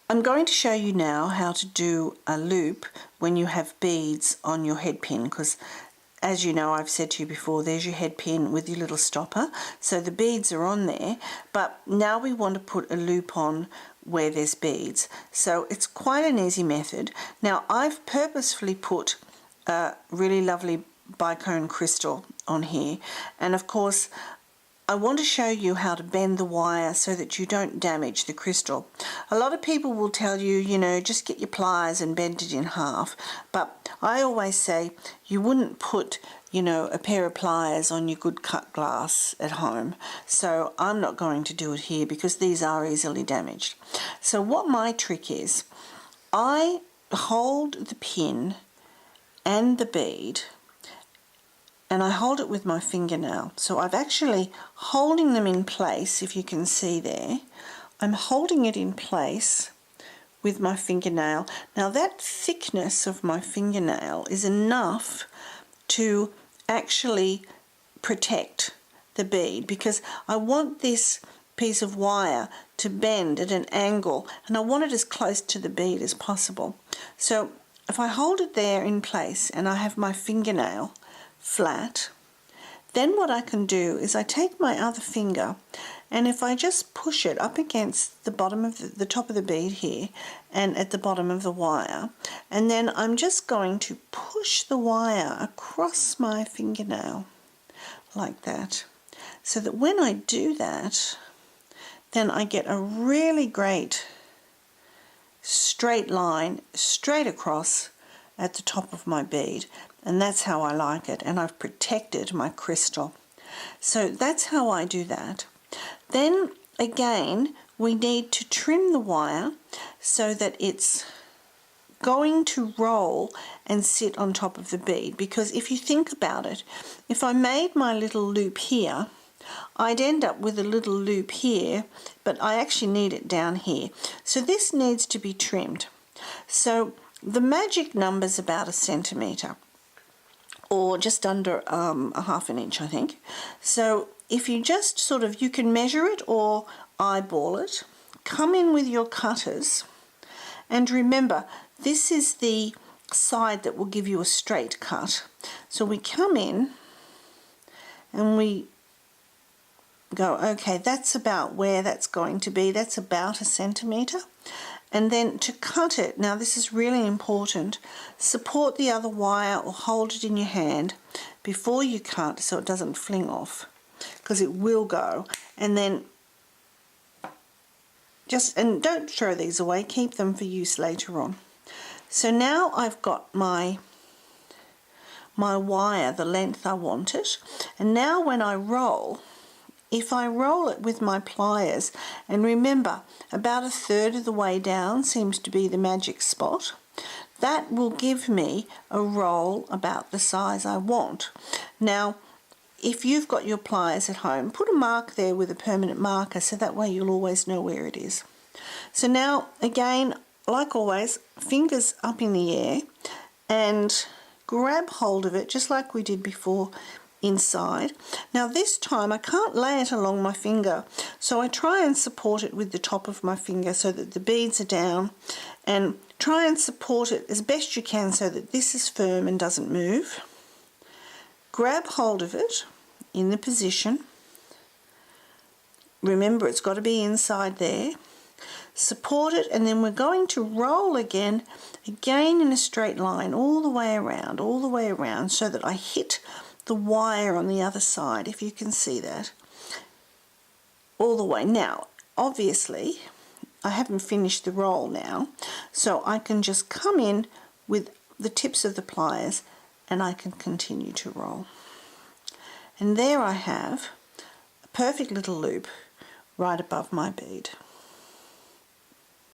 I'm going to show you now how to do a loop when you have beads on your head pin, because as you know, I've said to you before, there's your head pin with your little stopper, so the beads are on there, but now we want to put a loop on where there's beads. So it's quite an easy method. Now I've purposefully put a really lovely bicone crystal on here, and of course I want to show you how to bend the wire so that you don't damage the crystal. A lot of people will tell you, you know, just get your pliers and bend it in half, but I always say you wouldn't put, you know, a pair of pliers on your good cut glass at home. So I'm not going to do it here because these are easily damaged. So what my trick is, I hold the pin and the bead, and I hold it with my fingernail. So I'm actually holding them in place, if you can see there. I'm holding it in place with my fingernail. Now that thickness of my fingernail is enough to actually protect the bead, because I want this piece of wire to bend at an angle, and I want it as close to the bead as possible. So if I hold it there in place and I have my fingernail flat, then what I can do is I take my other finger, and if I just push it up against the bottom of the top of the bead here and at the bottom of the wire, and then I'm just going to push the wire across my fingernail like that, so that when I do that, then I get a really great straight line straight across at the top of my bead, and that's how I like it, and I've protected my crystal. So that's how I do that. Then again, we need to trim the wire so that it's going to roll and sit on top of the bead, because if you think about it, if I made my little loop here, I'd end up with a little loop here, but I actually need it down here. So this needs to be trimmed. So the magic number's about 1 centimetre, or just under a ½ inch, I think. So if you just sort of, you can measure it or eyeball it, come in with your cutters, and remember, this is the side that will give you a straight cut. So we come in and we go, okay, that's about where that's going to be. That's about 1 centimetre. And then to cut it, now this is really important, support the other wire or hold it in your hand before you cut so it doesn't fling off, because it will go. And then and don't throw these away, keep them for use later on. So now I've got my wire the length I want it, and now when I roll, if I roll it with my pliers, and remember, about 1/3 of the way down seems to be the magic spot, that will give me a roll about the size I want. Now, if you've got your pliers at home, put a mark there with a permanent marker, so that way you'll always know where it is. So now, again, like always, fingers up in the air, and grab hold of it, just like we did before, inside. Now this time I can't lay it along my finger, so I try and support it with the top of my finger so that the beads are down, and try and support it as best you can so that this is firm and doesn't move. Grab hold of it in the position. Remember, it's got to be inside there. Support it, and then we're going to roll again in a straight line all the way around, so that I hit the wire on the other side, if you can see that, all the way. Now, obviously, I haven't finished the roll now, so I can just come in with the tips of the pliers and I can continue to roll. And there I have a perfect little loop right above my bead.